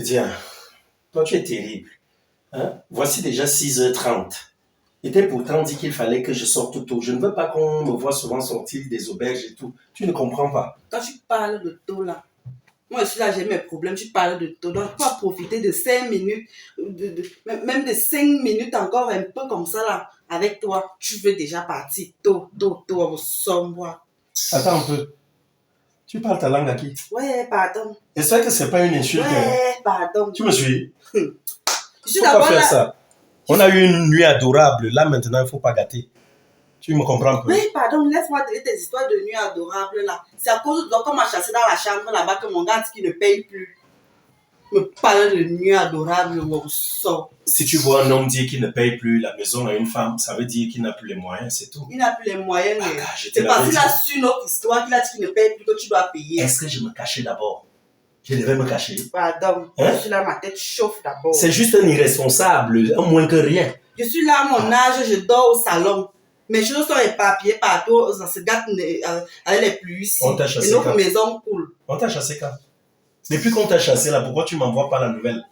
Tiens, toi tu es terrible. Hein? Voici déjà 6h30. Il était pourtant dit qu'il fallait que je sorte tôt. Je ne veux pas qu'on me voit souvent sortir des auberges et tout. Tu ne comprends pas. Quand tu parles de tôt là, moi je suis là, j'ai mes problèmes, tu parles de tôt. Donc, tu vas profiter de 5 minutes, même de 5 minutes encore un peu comme ça là, avec toi. Tu veux déjà partir tôt, au sombre. Attends un peu. Tu parles ta langue à qui? Ouais, pardon. J'espère que c'est pas une insulte. Ouais, pardon. Tu me suis? Je suis Faut pas d'abord faire là. ça. On a eu une nuit adorable. Là maintenant, il faut pas gâter. Tu me comprends un peu? Oui, pardon, laisse-moi te dire tes histoires de nuit adorables là. C'est à cause de toi qu'on m'a chassé dans la chambre là-bas que mon gars dit qu'il ne paye plus. Me parle de nuit adorable au sort. Si tu vois un homme dire qu'il ne paye plus la maison à une femme, ça veut dire qu'il n'a plus les moyens, c'est tout. Il n'a plus les moyens. C'est parce qu'il a su notre histoire qu'il a dit qu'il ne paye plus que tu dois payer. Est-ce que je me cachais d'abord? Je devais me cacher. Pardon, je suis là, ma tête chauffe d'abord. C'est juste un irresponsable, un moins que rien. Je suis là à mon âge, je dors au salon. Mes choses sont éparpillées partout, ça se gâte avec les pluies ici. On t'a chassé et notre quand? maison coule. On t'a chassé quand? Depuis qu'on t'a chassé là, pourquoi tu m'envoies pas la nouvelle?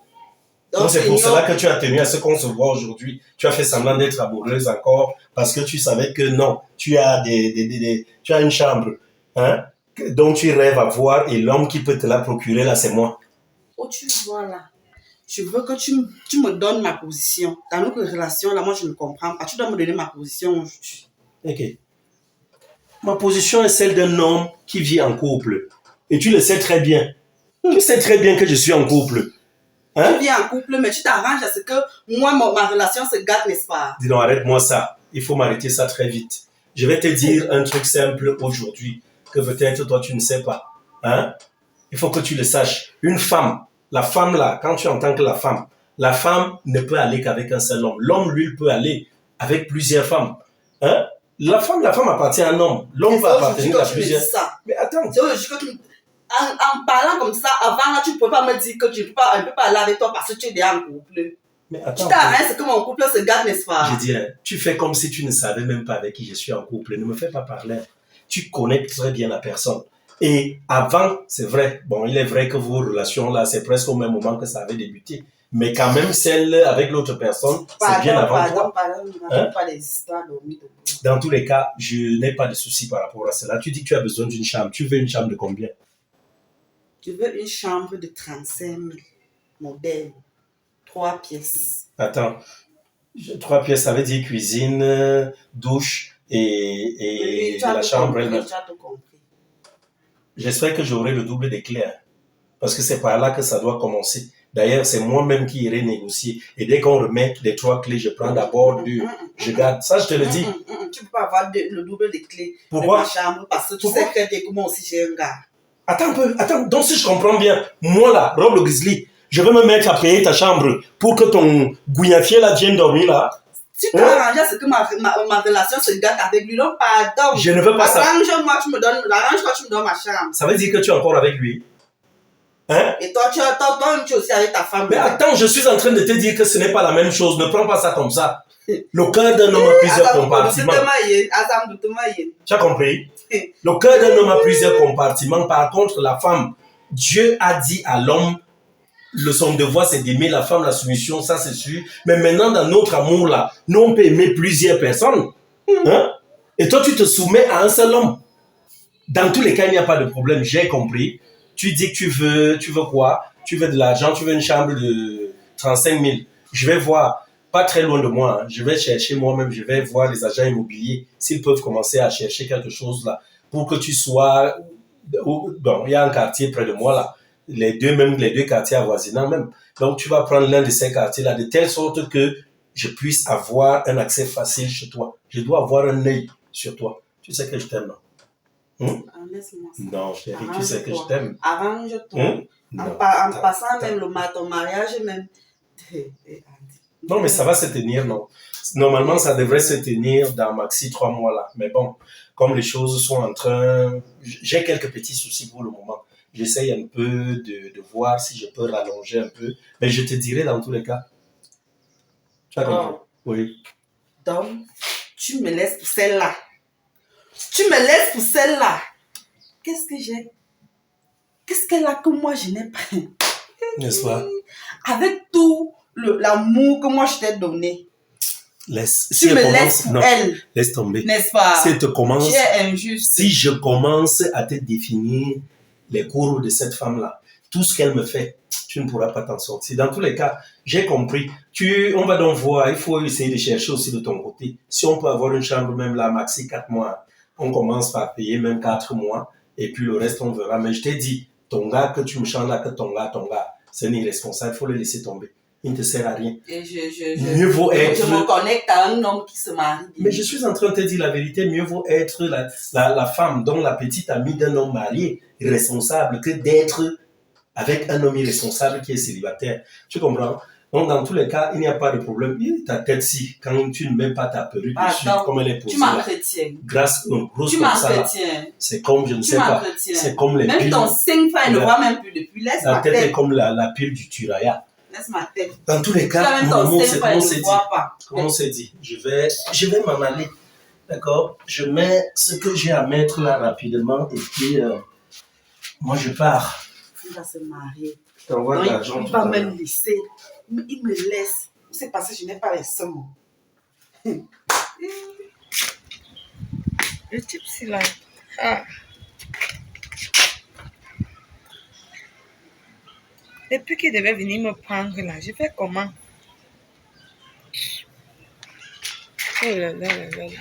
Donc c'est pour cela que tu as tenu à ce qu'on se voit aujourd'hui. Tu as fait semblant d'être amoureuse encore parce que tu savais que non, tu as tu as une chambre, hein, dont tu rêves à voir et l'homme qui peut te la procurer là, c'est moi. Oh, tu vois là, je veux que tu me donnes ma position. Dans notre relation là, moi je ne comprends pas. Tu dois me donner ma position aujourd'hui. Ok. Ma position est celle d'un homme qui vit en couple. Et tu le sais très bien. Tu sais très bien que je suis en couple. Hein? Tu vis en couple, mais tu t'arranges à ce que moi, ma relation se gâte, n'est-ce pas? Dis donc, arrête-moi ça. Il faut m'arrêter ça très vite. Je vais te dire un truc simple aujourd'hui, que peut-être toi tu ne sais pas. Hein? Il faut que tu le saches. Une femme, la femme là, quand tu entends que la femme ne peut aller qu'avec un seul homme. L'homme, lui, peut aller avec plusieurs femmes. Hein? La femme appartient à un homme. L'homme peut appartenir à plusieurs. Mais attends. En parlant comme ça, avant là, tu ne peux pas me dire que je ne peux pas aller avec toi parce que tu es déjà en couple. Mais attends. Tu t'arrêtes, c'est que mon couple se gâte, n'est-ce pas? Je dis, tu fais comme si tu ne savais même pas avec qui je suis en couple. Ne me fais pas parler. Tu connais très bien la personne. Et avant, c'est vrai, bon, il est vrai que vos relations là, c'est presque au même moment que ça avait débuté. Mais quand même, celle avec l'autre personne, c'est bien avant toi. Pardon, pas des histoires de Dans tous les cas, je n'ai pas de souci par rapport à cela. Tu dis que tu as besoin d'une chambre. Tu veux une chambre de combien? Je veux une chambre de 35 000, modèle, 3 pièces. Attends, 3 pièces, ça veut dire cuisine, douche et la chambre elle-même. J'espère que j'aurai le double des clés, hein, parce que c'est par là que ça doit commencer. D'ailleurs, c'est moi-même qui irai négocier. Et dès qu'on remet les 3 clés, je prends d'abord 2, je garde. Ça, je te le dis. Tu ne peux pas avoir le double des clés Pourquoi? de ma chambre parce que tu sais que moi aussi j'ai un gars. Attends un peu, attends. Donc si je comprends bien, moi là, Rob le Grizzly, je vais me mettre à payer ta chambre pour que ton gouinafier là vienne dormir là. Tu t'es arrangé à ce que ma relation se gâte avec lui. Donc pardon. Je ne veux pas ça. Arrange-moi, tu me donnes ma chambre. Ça veut dire que tu es encore avec lui. Hein? Et toi, tu es aussi avec ta femme. Mais attends, je suis en train de te dire que ce n'est pas la même chose. Ne prends pas ça comme ça. Le cœur d'un homme a plusieurs compartiments. Tu as compris? Le cœur d'un homme a plusieurs compartiments. Par contre, la femme, Dieu a dit à l'homme, son devoir c'est d'aimer la femme, la soumission, ça c'est sûr. Mais maintenant, dans notre amour là, nous on peut aimer plusieurs personnes. Hein? Et toi, tu te soumets à un seul homme. Dans tous les cas, il n'y a pas de problème. J'ai compris. Tu dis que tu veux quoi? Tu veux de l'argent, tu veux une chambre de 35 000. Je vais voir. Pas très loin de moi, hein. Je vais chercher moi-même, je vais voir les agents immobiliers s'ils peuvent commencer à chercher quelque chose là pour que tu sois. Bon, il y a un quartier près de moi là, les deux quartiers avoisinants même. Donc tu vas prendre l'un de ces quartiers là de telle sorte que je puisse avoir un accès facile chez toi. Je dois avoir un œil sur toi. Tu sais que je t'aime, non? Non, chérie, tu sais que je t'aime. Arrange-toi. En passant même ton mariage même. Non, mais ça va se tenir, non. Normalement, ça devrait se tenir dans maxi 3 mois là. Mais bon, comme les choses sont en train... J'ai quelques petits soucis pour le moment. J'essaye un peu de voir si je peux rallonger un peu. Mais je te dirai dans tous les cas. Tu as compris? Oui. Donc, tu me laisses pour celle-là. Tu me laisses pour celle-là. Qu'est-ce que j'ai? Qu'est-ce qu'elle a que moi je n'ai pas? N'est-ce pas? Avec tout l'amour que moi je t'ai donné. Laisse. Tu me laisses pour elle. Laisse tomber. N'est-ce pas? Si tu commences, tu es injuste. Si je commence à te définir les cours de cette femme-là, tout ce qu'elle me fait, tu ne pourras pas t'en sortir. Dans tous les cas, j'ai compris. On va donc voir, il faut essayer de chercher aussi de ton côté. Si on peut avoir une chambre, même là, maxi 4 mois, on commence par payer même 4 mois, et puis le reste, on verra. Mais je t'ai dit, ton gars que tu me chantes là, que ton gars, c'est un irresponsable, il faut le laisser tomber. Il ne te sert à rien. Et mieux vaut être... Je me connecte à un homme qui se marie. Mais je suis en train de te dire la vérité, mieux vaut être la femme dont la petite amie d'un homme marié, irresponsable, que d'être avec un homme irresponsable qui est célibataire. Tu comprends? Donc, dans tous les cas, il n'y a pas de problème. Ta tête-ci, quand tu ne mets pas ta perruque dessus, comme elle est posée. Tu m'entretiens. Grâce aux grosses tu m'entretiens. C'est comme, je ne sais pas. C'est comme les même piles. Même ton sein, elle ne voit même plus depuis. Laisse ma tête. La tête est comme la pile du Turaya. Laisse ma tête. Dans tous les cas, on s'est dit, je vais m'en aller. D'accord? Je mets ce que j'ai à mettre là rapidement et puis moi je pars. Il va se marier. Donc, il va me laisser. Il me laisse. C'est parce que je n'ai pas les sommes. Le type, c'est là. Ah. Depuis qu'il devait venir me prendre là, je fais comment? Oh là là là là là.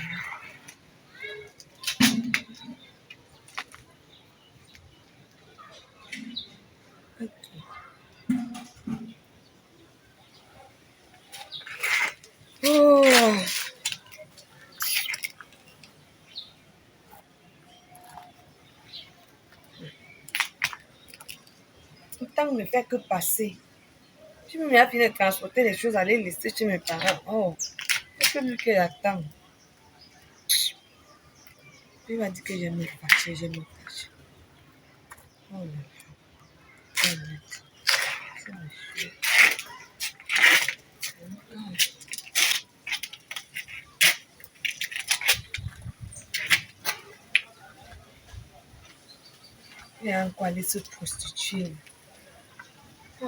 Oh. Le temps ne fait que passer. Je me mets à finir de transporter les choses, à les laisser chez mes parents. Oh, c'est que lui qui attend. Il m'a dit que je me fâche, Oh là là. Oh là là. C'est monsieur. Il a encore allé se prostituer. Oh.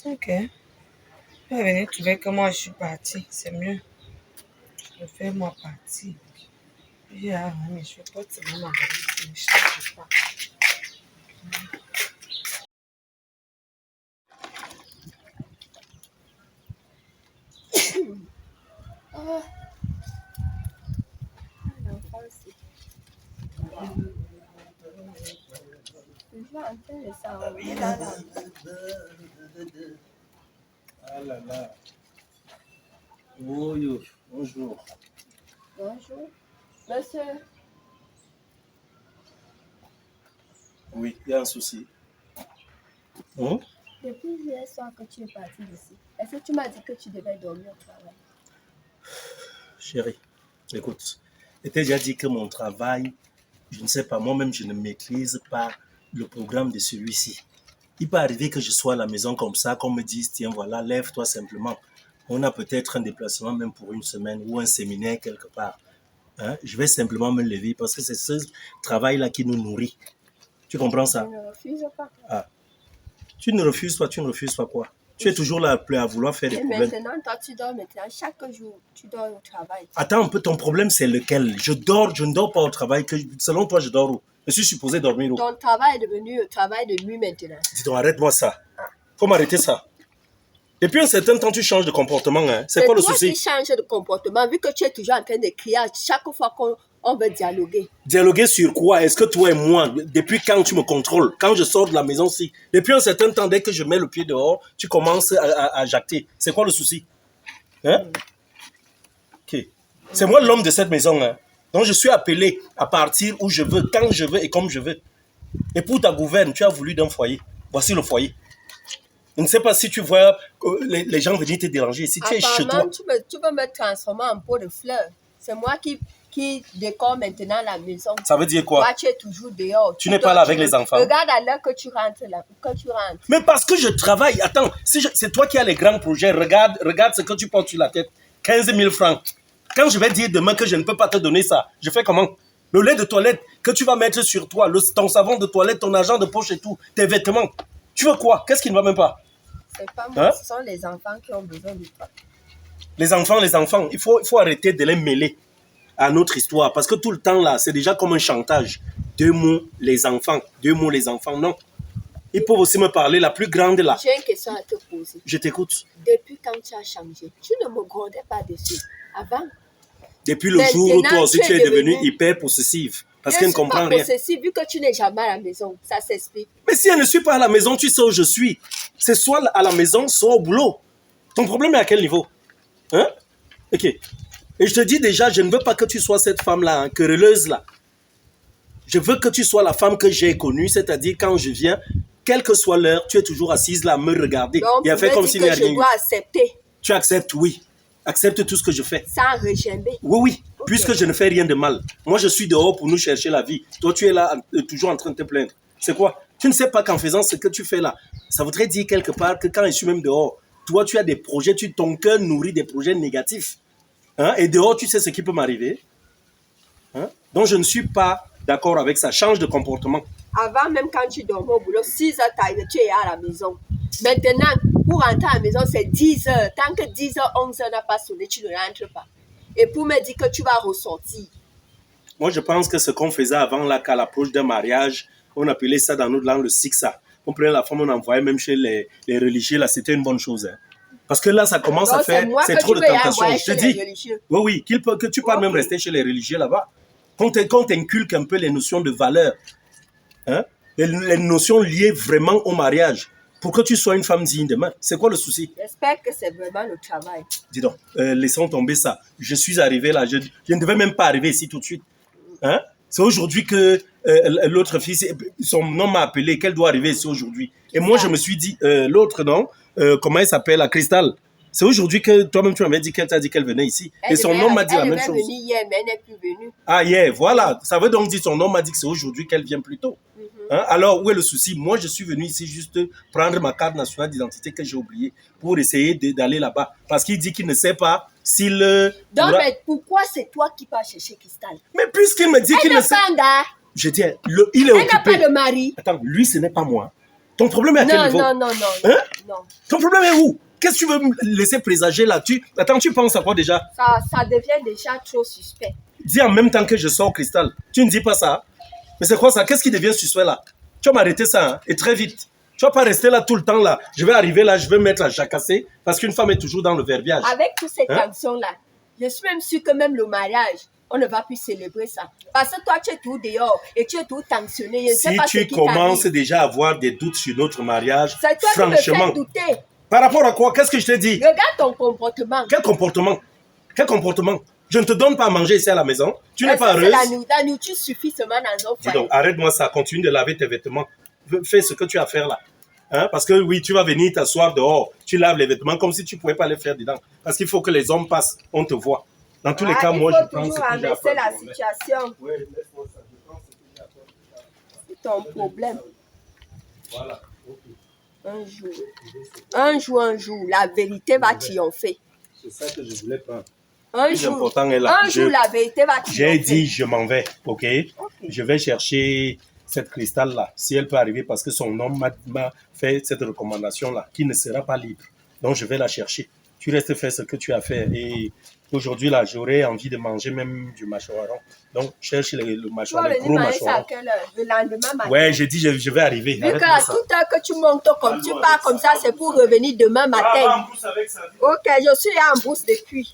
Ok. Il va venir trouver que moi je suis partie. C'est mieux. Je fais moi partie. Mais je vais pas te maman. Je ne change pas. Ah là là. Bonjour. Bonjour. Bonjour. Monsieur. Oui, il y a un souci. Hein? Depuis hier soir que tu es parti d'ici, est-ce que tu m'as dit que tu devais dormir au travail? Chérie, écoute, je t'ai déjà dit que mon travail, je ne sais pas, moi-même, je ne maîtrise pas le programme de celui-ci. Il peut arriver que je sois à la maison comme ça, qu'on me dise, tiens, voilà, lève-toi simplement. On a peut-être un déplacement même pour une semaine ou un séminaire quelque part. Hein? Je vais simplement me lever parce que c'est ce travail-là qui nous nourrit. Tu comprends ça? Je ne refuse pas. Ah. Tu ne refuses pas quoi? Tu es toujours là à vouloir faire des problèmes. Maintenant, toi, tu dors maintenant. Chaque jour, tu dors au travail. Attends un peu, ton problème, c'est lequel? Je ne dors pas au travail. Selon toi, je dors où? Je suis supposé dormir où? Ton travail est devenu le travail de nuit maintenant. Dis donc, arrête-moi ça. Comment arrêter ça? Depuis un certain temps, tu changes de comportement. Hein? C'est quoi le souci? Tu changes de comportement, vu que tu es toujours en train de crier à chaque fois qu'on veut dialoguer. Dialoguer sur quoi? Est-ce que toi et moi, depuis quand tu me contrôles? Quand je sors de la maison, si. Depuis un certain temps, dès que je mets le pied dehors, tu commences à jacter. C'est quoi le souci? Hein? Ok. C'est moi l'homme de cette maison. Hein? Donc je suis appelé à partir où je veux, quand je veux et comme je veux. Et pour ta gouverne, tu as voulu d'un foyer. Voici le foyer. Je ne sais pas si tu vois les gens venir te déranger. Si tu es chez toi. Tu veux me transformer en pot de fleurs. C'est moi qui décore maintenant la maison. Ça veut dire quoi? Toi, tu es toujours dehors. Tu n'es pas là avec les enfants. Regarde à l'heure que tu rentres là. Mais parce que je travaille. Attends, c'est toi qui as les grands projets. Regarde ce que tu portes sur la tête. 15 000 francs. Quand je vais dire demain que je ne peux pas te donner ça, je fais comment? Le lait de toilette que tu vas mettre sur toi, ton savon de toilette, ton argent de poche et tout, tes vêtements. Tu veux quoi? Qu'est-ce qui ne va même pas? C'est pas moi, ce sont les enfants qui ont besoin de toi. Les enfants, il faut arrêter de les mêler à notre histoire. Parce que tout le temps, là, c'est déjà comme un chantage. 2 mots, les enfants. 2 mots, les enfants. Non. Ils peuvent aussi me parler, la plus grande, là. J'ai une question à te poser. Je t'écoute. Depuis quand tu as changé, tu ne me grondais pas dessus. Avant. Depuis le jour où toi aussi tu es devenue hyper possessive. Parce qu'elle ne comprend rien. Possessive, vu que tu n'es jamais à la maison. Ça s'explique. Mais si elle ne suis pas à la maison, tu sais où je suis. C'est soit à la maison, soit au boulot. Ton problème est à quel niveau? Hein? Ok. Et je te dis déjà, je ne veux pas que tu sois cette femme-là, hein, querelleuse là. Je veux que tu sois la femme que j'ai connue, c'est-à-dire quand je viens, quelle que soit l'heure, tu es toujours assise là à me regarder. Donc, et à faire comme s'il n'y a rien eu. Je dois accepter. Tu acceptes, oui. Accepte tout ce que je fais. Sans regimber. Oui, oui. Okay. Puisque je ne fais rien de mal. Moi, je suis dehors pour nous chercher la vie. Toi, tu es là, toujours en train de te plaindre. C'est quoi? Tu ne sais pas qu'en faisant ce que tu fais là, ça voudrait dire quelque part que quand je suis même dehors, toi, tu as des projets, ton cœur nourrit des projets négatifs. Hein? Et dehors, tu sais ce qui peut m'arriver. Hein? Donc, je ne suis pas d'accord avec ça. Change de comportement. Avant, même quand tu dormais au boulot, 6 heures, tu es à la maison. Maintenant, pour rentrer à la maison, c'est 10 heures. Tant que 10 heures, 11 heures n'a pas sonné, tu ne rentres pas. Et pour me dire que tu vas ressortir. Moi, je pense que ce qu'on faisait avant, là, qu'à l'approche d'un mariage, on appelait ça dans notre langue le siksa. On prenait la femme, on envoyait même chez les religieux, là, c'était une bonne chose. Hein. Parce que là, ça commence à faire, c'est trop de tentation. Je te dis, oui, que tu peux même rester chez les religieux là-bas. Qu'on t'inculque un peu les notions de valeur, hein, les notions liées vraiment au mariage, pour que tu sois une femme digne demain. C'est quoi le souci? J'espère que c'est vraiment le travail. Dis donc, laissons tomber ça. Je suis arrivé là, je ne devais même pas arriver ici tout de suite. Hein? C'est aujourd'hui que l'autre fille, son nom m'a appelé, qu'elle doit arriver ici aujourd'hui. Et moi, je me suis dit, l'autre nom, comment elle s'appelle, la Cristal. C'est aujourd'hui que toi-même, tu m'avais dit qu'elle t'a dit qu'elle venait ici. Et son nom m'a dit la même chose. Elle est venue hier, mais elle n'est plus venue. Ah, hier, voilà. Ça veut donc dire son nom m'a dit que c'est aujourd'hui qu'elle vient plus tôt. Hein? Alors, où est le souci? Moi, je suis venu ici juste prendre ma carte nationale d'identité que j'ai oubliée pour essayer d'aller là-bas. Parce qu'il dit qu'il ne sait pas s'il... Donc, mais pourquoi c'est toi qui pars chercher Cristal? Mais puisqu'il me dit qu'il ne sait... Je dis, il est occupé. Elle n'a pas de mari. Attends, lui, ce n'est pas moi. Ton problème est à quel niveau? Non. Hein? Non. Ton problème est où? Qu'est-ce que tu veux me laisser présager là? Attends, tu penses à quoi déjà? Ça devient déjà trop suspect. Dis en même temps que je sors Cristal. Tu ne dis pas ça? Mais c'est quoi ça? Qu'est-ce qui devient suspect là? Tu vas m'arrêter ça, hein? Et très vite. Tu vas pas rester là tout le temps là. Je vais arriver là, je vais mettre la jacassée parce qu'une femme est toujours dans le verbiage. Avec toutes ces tensions là, je suis même sûre que même le mariage, on ne va plus célébrer ça. Parce que toi, tu es tout dehors et tu es tout tensionné. Je si sais pas tu commences déjà à avoir des doutes sur notre mariage, c'est toi franchement, qui me fais douter. Par rapport à quoi? Qu'est-ce que je te dis? Regarde ton comportement. Quel comportement? Quel comportement? Je ne te donne pas à manger ici à la maison. Tu n'es pas heureuse. La nourriture suffit seulement dans un foyer. Dis donc, arrête-moi ça. Continue de laver tes vêtements. Fais ce que tu as à faire là. Hein? Parce que oui, tu vas venir t'asseoir dehors. Tu laves les vêtements comme si tu ne pouvais pas les faire dedans. Parce qu'il faut que les hommes passent, on te voit. Dans tous les cas, moi, je pense que j'ai à faire. la situation. Oui, laisse-moi ça. Je pense que j'ai à faire. C'est ton problème. Voilà. Un jour, la vérité va triompher. C'est ça que je voulais prendre. Un jour, la vérité va triompher. J'ai dit, je m'en vais, ok? Je vais chercher cette cristal-là, si elle peut arriver, parce que son homme m'a fait cette recommandation-là, qui ne sera pas libre. Donc, je vais la chercher. Tu restes faire ce que tu as fait. Et aujourd'hui, là, j'aurais envie de manger même du mâchoiron. Donc, cherche le mâchoiron, le gros mâchoiron. Le lendemain matin. Ouais, j'ai dit, je vais arriver. Vu qu'à toute heure que tu montes, comme tu pars comme ça, c'est pour revenir demain matin. Ok, je suis en brousse depuis.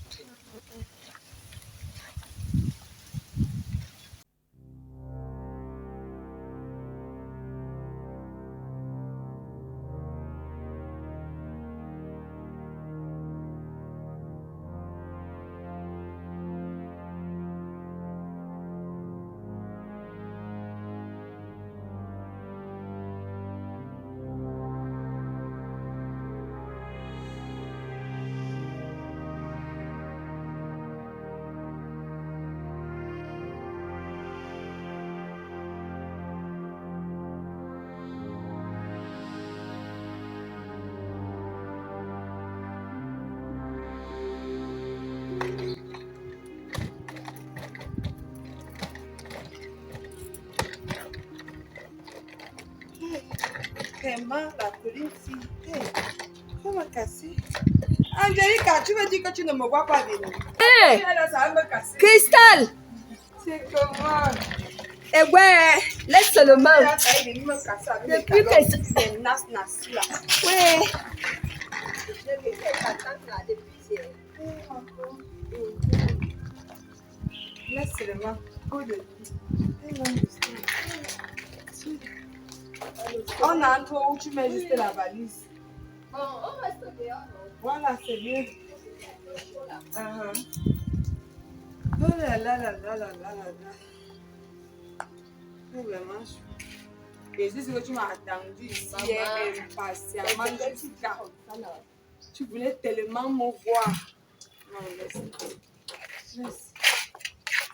Vraiment, la colline ici. Ça m'a cassé. Angélique, tu veux dire que tu ne me vois pas venir? Hey, Ça va me casser. Cristal! C'est comment? Eh ouais, laisse seulement. Depuis que c'est nas là. Ouais. Je vais t'attendre là depuis. Laisse seulement. On entre où tu mets juste la valise. Bon, on reste dehors. Voilà, c'est bien. Oh là là là là là là là. C'est vraiment chou. Et c'est ce que tu m'as attendu ici impatiemment jusqu'à. Tu voulais tellement me voir. Non, laisse.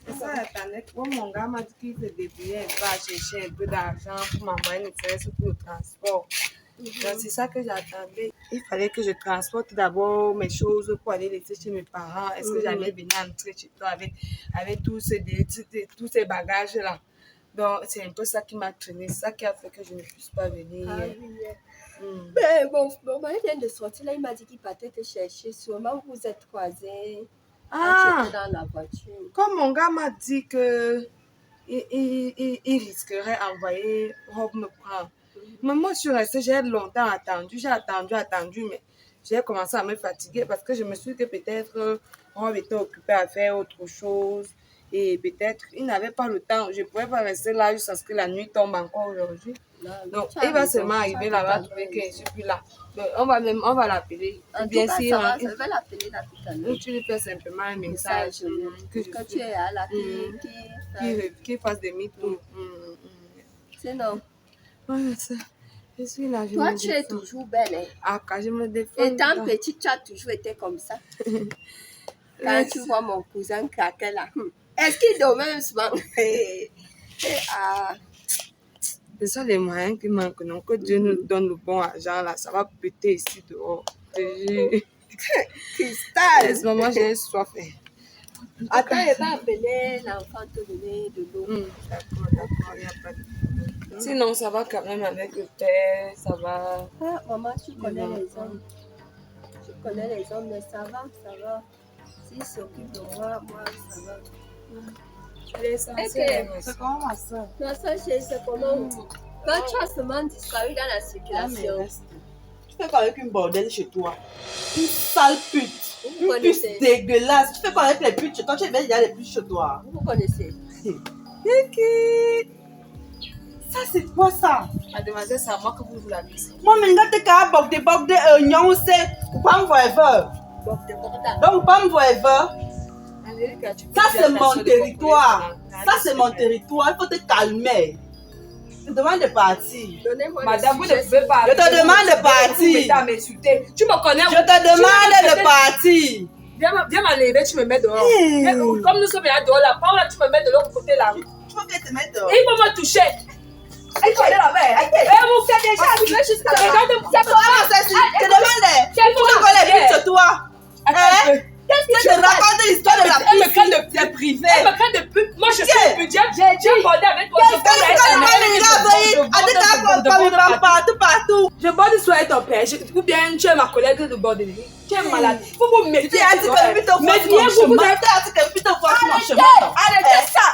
C'est ça, attendez. Moi, mon gars m'a dit qu'il se débrouillait un peu à chercher un peu d'argent pour m'envoyer une séance pour le transport. Donc, c'est ça que j'attendais. Il fallait que je transporte d'abord mes choses pour aller laisser chez mes parents. Est-ce que j'allais venir entrer chez toi avec tous ces bagages-là? Donc, c'est un peu ça qui m'a traîné. C'est ça qui a fait que je ne puisse pas venir. Ah, oui. Mais bon, il vient de sortir là. Il m'a dit qu'il partait te chercher. Sûrement, vous êtes croisés. Quand tu étais dans la voiture. Comme mon gars m'a dit que il risquerait d'envoyer Rob me prendre. Mais moi, je suis restée, j'ai longtemps attendu. J'ai attendu, mais j'ai commencé à me fatiguer parce que je me suis dit que peut-être Rob était occupé à faire autre chose. Et peut-être il n'avait pas le temps. Je ne pouvais pas rester là jusqu'à ce que la nuit tombe encore aujourd'hui. Donc, il va seulement arriver là-bas, trouver que je suis plus là. Donc, on va l'appeler. Bien sûr, je vais l'appeler là tout à l'heure. Tu lui fais simplement un message que tu es à la qui fasse demi-tour. C'est non. Je suis là. Toi, tu es toujours belle. Hein? Ah, quand je me défends. Étant petite, tu as toujours été comme ça. Quand tu vois mon cousin craquer là. Est-ce qu'il dormait souvent? C'est ça les moyens qui manquent. Non, que Dieu nous donne le bon argent là. Ça va péter ici dehors. Cristal! En ce moment, j'ai soif. Attends, il va appeler l'enfant te donner de l'eau. D'accord, il n'y a pas de problème. Sinon, ça va quand même avec le thé, ça va. Ah, maman, tu connais les hommes. Tu connais les hommes, mais ça va. S'ils s'occupent de moi, ça va. C'est comment ma soeur? Ma soeur, c'est comment? Quand tu as seulement disparu dans la circulation. Tu fais quoi avec une bordelle chez toi? Une sale pute. Une pute dégueulasse. Tu fais quoi avec les putes chez toi? Tu es il y a les putes chez toi. Vous connaissez? Ça, c'est quoi ça? Mademoiselle, c'est à moi que vous l'avez dit. Moi, je ne sais pas bordé, non, c'est pas me forever. Donc, pas me forever. Ça, c'est mon territoire. Ça, c'est mon territoire. Il faut te calmer. Je te demande de partir. Madame, vous ne pouvez pas. Je te demande de partir. Tu me connais. Je te demande de partir. Viens m'enlever, tu me mets dehors. Comme nous sommes là dehors, là, tu me mets de l'autre côté là. Tu peux bien te mettre dehors. Il faut me toucher. Elle connaît la mère. Vous faites déjà. Regarde-moi. Je te demande. Tu connais les buts de toi. Qu'est-ce que tu racontes l'histoire de la pute? Elle me craint de privé. Elle me craint de pute. Moi, je suis une budget. J'ai abordé avec toi. Je borde sur ton père. Ou bien tu es ma collègue de borderie. Tu es malade. Vous vous mettez. Arrêtez ça.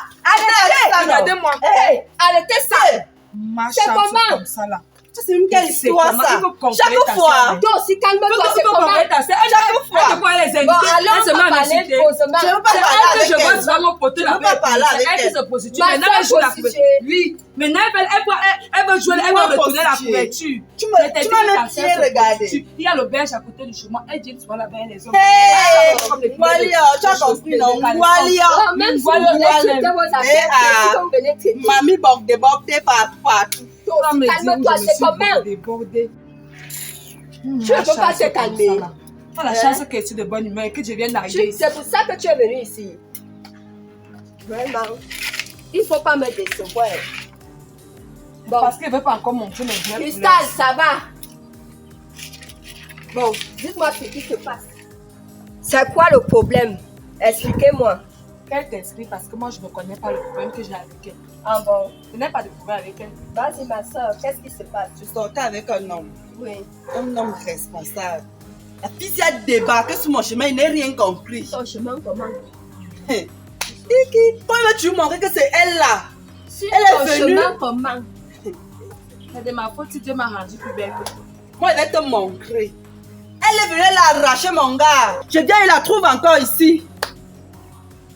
Regardez-moi. Arrêtez ça. C'est comment? C'est une quelle histoire ça? Chaque fois. Donc, si calme-toi, c'est comment? Chaque fois. Bon, alors, on va parler posément. Je ne veux pas parler avec elle. Je vois mon poteau là. Je ne veux pas parler avec elle. Elle se prostitue. Maintenant, elle joue la couverture. Oui. Maintenant, elle veut jouer, elle va retourner la couverture. Tu m'as même bien regardé. Il y a l'auberge à côté du chemin. Elle dit souvent là-bas, les hommes. Hey! Walia, tu as compris, non? Walia. Même si vous voulez vos affaires, mamie bordée partout. Calme-toi, c'est comment? Tu ne peux pas te calmer. Pas la chance que tu es de bonne humeur et que je viens d'arriver. C'est pour ça que tu es venu ici. Vraiment. Il ne faut pas me décevoir. Bon. Parce qu'elle ne veut pas encore montrer mes yeux. Cristal, ça va. Bon, dites-moi ce qui se passe. C'est quoi le problème? Expliquez-moi. qu'elle t'explique parce que moi, je ne connais pas le problème que j'ai avec elle. Ah bon? Je n'ai pas de problème avec elle. Vas-y, ma soeur, qu'est-ce qui se passe? Je sortais avec un homme. Oui. Un homme responsable. La fille a débarqué sur mon chemin, il n'a rien compris. Ton chemin comment? Quand tu lui montrer que c'est elle là. Sur Elle ton est venue. chemin comment? C'est de ma faute si Dieu m'a rendu plus belle que toi. Moi, je vais te montrer. Elle est venue l'arracher, mon gars. Je viens, il la trouve encore ici.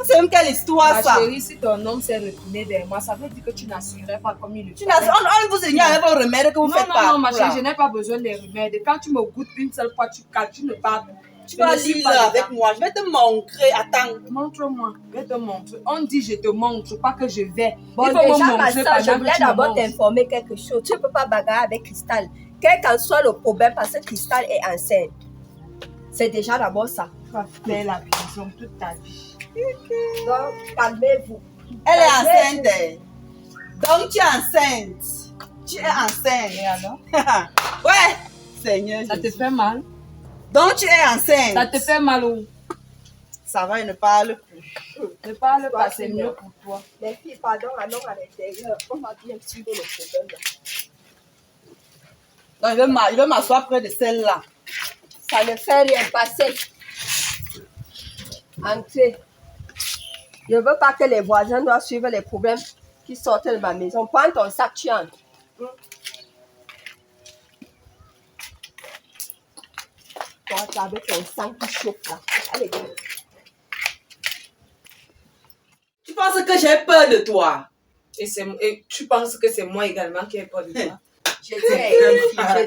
C'est même quelle histoire, Ma ça. chérie, si ton homme s'est retourné vers moi, ça veut dire que tu n'assurerais pas comme il le fait. On vous dit avec vos remèdes que vous faites pas. Non, ma chérie, je n'ai pas besoin des remèdes. Quand tu me goûtes une seule fois, tu ne parles. Tu vas lire avec moi. Je vais te montrer. Attends. Montre-moi. Je vais te montrer. On dit je te montre, pas que je vais. Bon, Il faut me déjà, ma montrer soeur, je pendant voulais que tu me d'abord montres. t'informer quelque chose. Tu ne peux pas bagarrer avec Cristal. Quel qu'en soit le problème, parce que Cristal est enceinte. C'est déjà d'abord ça. Tu vas faire la prison toute ta vie. Donc, calmez-vous. Elle est enceinte. Donc, tu es enceinte. Tu es enceinte. Et alors? Ouais. Seigneur. Ça te fait mal? Donc, tu es enceinte. Ça te fait mal ou? Ça va, il ne parle plus. Ne parle pas, c'est mieux pour toi. Les filles, pardon, allons à l'intérieur. On va bien suivre le problème. Donc, il veut m'asseoir près de celle-là. Ça ne fait rien passer. Entrez. Je ne veux pas que les voisins doivent suivre les problèmes qui sortent de ma maison. Prends ton sac, tu entres. Toi, tu as avec ton sang qui chauffe là. Allez, viens. Tu penses que j'ai peur de toi? Et tu penses que c'est moi également qui ai peur de toi? Je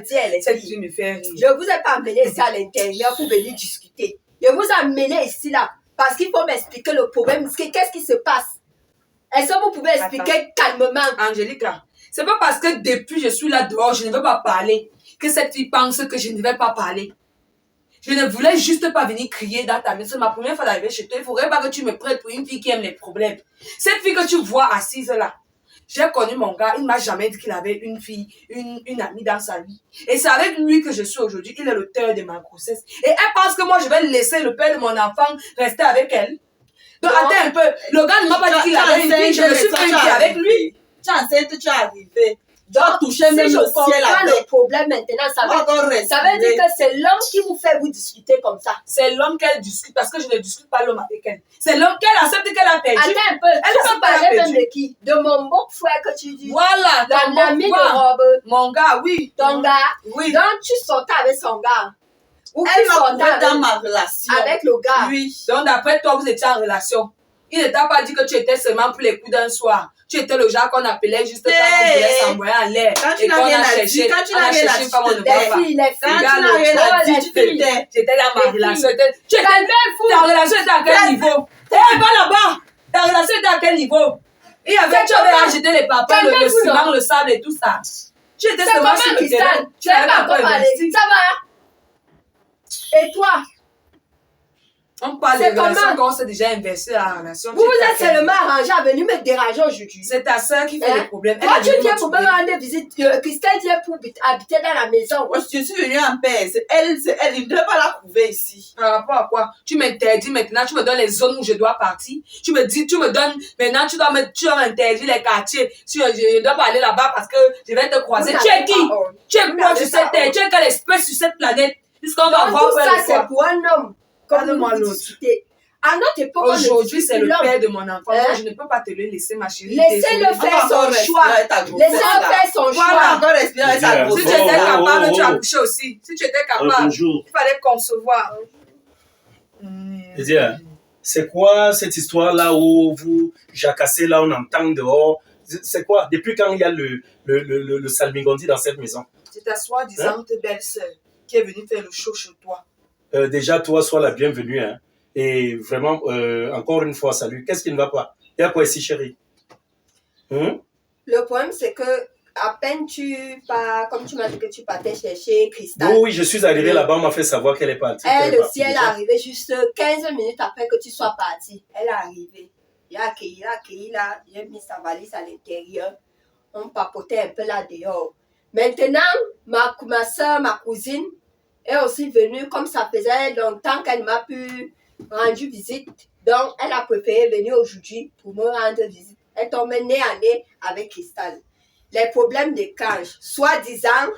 dis à les Cette filles. fille me fait rire. Je ne vous ai pas amené ici à l'intérieur pour venir discuter. Je vous ai amené ici là parce qu'il faut m'expliquer le problème. Qu'est-ce qui se passe? Est-ce que vous pouvez expliquer calmement? Angélica, c'est pas parce que depuis je suis là dehors, je ne veux pas parler, que cette fille pense que je ne vais pas parler. Je ne voulais juste pas venir crier dans ta maison. C'est ma première fois d'arriver chez toi. Il ne faudrait pas que tu me prennes pour une fille qui aime les problèmes. Cette fille que tu vois assise là, j'ai connu mon gars, il ne m'a jamais dit qu'il avait une fille, une amie dans sa vie. Et c'est avec lui que je suis aujourd'hui. Il est l'auteur de ma grossesse. Et elle pense que moi, je vais laisser le père de mon enfant rester avec elle. Donc, attends un peu. Le gars ne m'a pas dit qu'il avait une fille. Je me suis pris avec lui. Tu es enceinte, tu es arrivé. Donc, toucher Si même je le ciel comprends avec. le problème maintenant, ça veut dire dire que c'est l'homme qui vous fait vous discuter comme ça. C'est l'homme qu'elle discute parce que je ne discute pas l'homme avec elle. C'est l'homme qu'elle accepte qu'elle a perdu. Attends un peu, Elle tu sait peux pas parler la même de qui? De mon beau frère que tu dis. Voilà, ton L'ami de gars. Robert. Mon gars, oui. Ton gars. Oui. Donc tu sortais avec son gars. Ou Elle tu m'a sortais trouvé dans avec, ma relation. avec le gars. Oui. Donc, d'après toi, vous étiez en relation. Il ne t'a pas dit que tu étais seulement pour les coups d'un soir. Tu étais le genre qu'on appelait juste quand on voulait s'envoyer en l'air. Quand tu Et n'as qu'on rien a à cherché. dire, quand tu On a n'as rien à cherché dire, comme on ne tu voit te pas. Les filles. Quand tu Regarde n'as rien à oh, dire, les tu te filles. tais. J'étais dans ma Les relation. filles. Ta relation était à quel niveau? Eh, va là-bas! Ta relation était à quel niveau? Tu avais acheté les papas, le Calmez-vous, ciment, non? le sable et tout ça. Tu étais C'est seulement comment sur le Cristal? terrain. Tu n'as pas encore parlé. investi. Ça va? Et toi? On parle de C'est relations comment? quand on s'est déjà investi dans la relation. Vous vous êtes seulement arrangé à venir me déranger aujourd'hui. C'est ta soeur qui fait Hein? les problèmes. Toi, Elle tu est venue viens me pour me trouver. rendre visite. Christelle vient pour habiter dans la maison. Moi, je suis venue en paix. C'est elle. Il ne devait pas la trouver ici. Par rapport à quoi? Tu m'interdis maintenant, tu me donnes les zones où je dois partir. Tu me donnes, maintenant tu dois m'interdire les quartiers. Si je dois pas aller là-bas parce que je vais te croiser. Vous Tu es n'avez qui? pas honte. Tu es Vous quoi n'avez sur pas cette terre? honte. Tu es quelle espèce sur cette planète? Puisqu'on va Donc voir tout faire ça, le c'est quoi. pour un homme. Comme Parle-moi vous l'autre. discutez. À notre époque, on ne Aujourd'hui, discute c'est plus le l'homme. père de mon enfant. Hein? Moi, je ne peux pas te le laisser, ma chérie. Laissez-le Désolée. faire son encore choix. respirer ta grossesse, Laissez-le là. faire son On va choix. encore respirer avec sa Bien. Si grossesse. tu étais là. capable, tu oh. accouchais aussi. Si tu étais capable, Bonjour. il fallait concevoir. Je veux dire, c'est quoi cette histoire-là où vous jacassez, là, on entend dehors? C'est quoi? Depuis quand il y a le salmigondi dans cette maison? C'est ta soi-disant belle-sœur qui est venue faire le show chez toi. Déjà, toi, sois la bienvenue. Hein. Et vraiment, encore une fois, salut. Qu'est-ce qui ne va pas? Il y a quoi ici, chérie? Le problème, c'est que à peine tu pars, comme tu m'as dit que tu partais chercher Cristal. Oui, je suis arrivé là-bas, on m'a fait savoir qu'elle est partie. Elle aussi, elle est arrivée juste 15 minutes après que tu sois parti. Elle est arrivée. Il a accueilli là. Il a mis sa valise à l'intérieur. On papotait un peu là dehors. Maintenant, ma soeur, ma cousine, est aussi venue, comme ça faisait longtemps qu'elle m'a pu rendre visite. Donc, elle a préféré venir aujourd'hui pour me rendre visite. Elle tombe nez à nez avec Cristal. Les problèmes de cage, soi-disant,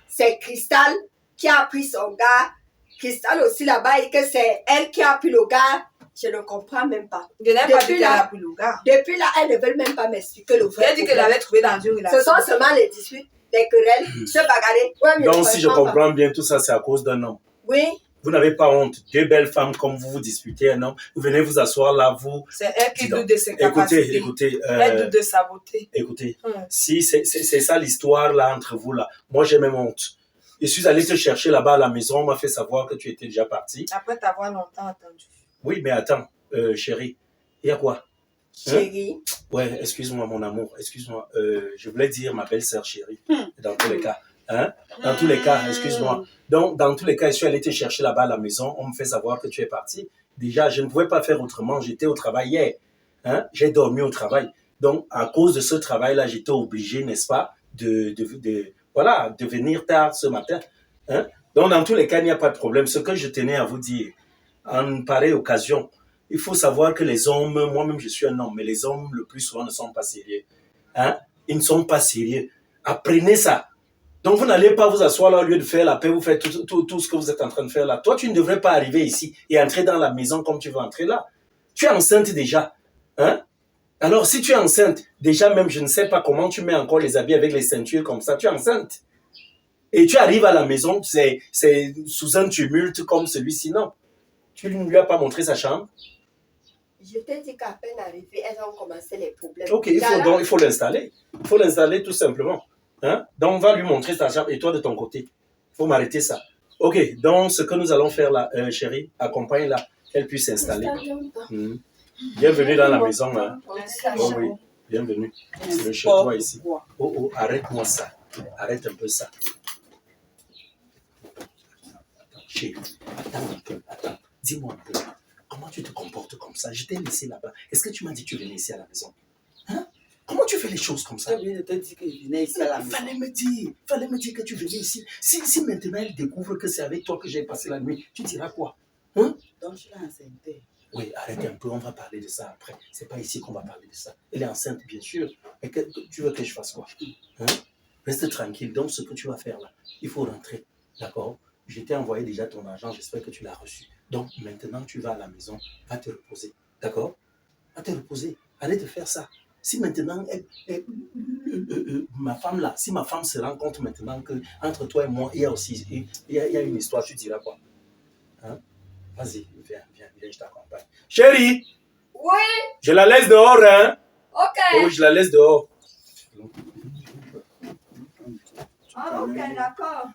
c'est Cristal qui a pris son gars. Cristal aussi là-bas et que c'est elle qui a pris le gars. Je ne comprends même pas. Je n'ai pas dit qu'elle a pris le gars. Depuis là, elle ne veut même pas m'expliquer le vrai. Elle dit qu'elle l'avait trouvé dans une relation. Ce sont seulement les disputes, les querelles, se bagarrer. Ouais, donc, si je comprends bien, tout ça, c'est à cause d'un homme. Oui. Vous n'avez pas honte. Deux belles femmes comme vous disputez un homme. Vous venez vous asseoir là, vous. C'est elle qui doute de ses capacités. Écoutez. Elle doute de sa beauté. Écoutez, si c'est ça l'histoire là entre vous là, moi j'ai même honte. Je suis allé te chercher là-bas à la maison, on m'a fait savoir que tu étais déjà parti. Après t'avoir longtemps attendu. Oui, mais attends, chérie, il y a quoi? Chérie. Ouais, excuse-moi mon amour, excuse-moi. Je voulais dire ma belle-sœur chérie, dans tous les cas. Dans tous les cas, excuse-moi. Donc, dans tous les cas, je suis allé te chercher là-bas à la maison, on me fait savoir que tu es parti. Déjà, je ne pouvais pas faire autrement, j'étais au travail hier. J'ai dormi au travail. Donc, à cause de ce travail-là, j'étais obligé, n'est-ce pas, de venir tard ce matin. Donc, dans tous les cas, il n'y a pas de problème. Ce que je tenais à vous dire, en pareille occasion, il faut savoir que les hommes, moi-même je suis un homme, mais les hommes le plus souvent ne sont pas sérieux. Ils ne sont pas sérieux. Apprenez ça. Donc vous n'allez pas vous asseoir là au lieu de faire la paix, vous faites tout ce que vous êtes en train de faire là. Toi, tu ne devrais pas arriver ici et entrer dans la maison comme tu veux entrer là. Tu es enceinte déjà. Alors si tu es enceinte, déjà même je ne sais pas comment tu mets encore les habits avec les ceintures comme ça, tu es enceinte. Et tu arrives à la maison, c'est sous un tumulte comme celui-ci, non. Tu ne lui as pas montré sa chambre? Je t'ai dit qu'à peine arrivée, elles ont commencé les problèmes. Ok, il faut l'installer. Il faut l'installer tout simplement. Donc, on va lui montrer sa chambre et toi de ton côté. Il faut m'arrêter ça. Ok, donc ce que nous allons faire là, chérie, accompagne-la, qu'elle puisse s'installer. Bienvenue dans la maison. Oh oui, bienvenue. C'est chez toi ici. Oh, arrête-moi ça. Arrête un peu ça. Chérie, attends. Dis-moi un peu, comment tu te comportes comme ça? Je t'ai laissé là-bas. Est-ce que tu m'as dit que tu venais ici à la maison? Comment tu fais les choses comme ça? Je te dis que je venais ici à la maison. Fallait me dire que tu venais ici. Si maintenant elle découvre que c'est avec toi que j'ai passé la nuit, tu diras quoi? Donc je suis enceinte. Oui, arrête un peu, on va parler de ça après. C'est pas ici qu'on va parler de ça. Elle est enceinte, bien sûr. Mais tu veux que je fasse quoi? Reste tranquille. Donc, ce que tu vas faire là, il faut rentrer. D'accord? Je t'ai envoyé déjà ton argent, j'espère que tu l'as reçu. Donc, maintenant, tu vas à la maison, va te reposer. D'accord? Va te reposer. Arrête de faire ça. Si maintenant, ma femme là, si ma femme se rend compte maintenant qu'entre toi et moi, il y a aussi il y a une histoire, tu diras quoi? Vas-y, viens, je t'accompagne. Chérie! Oui! Je la laisse dehors, Ok! Oui, je la laisse dehors. Ah, ok, d'accord.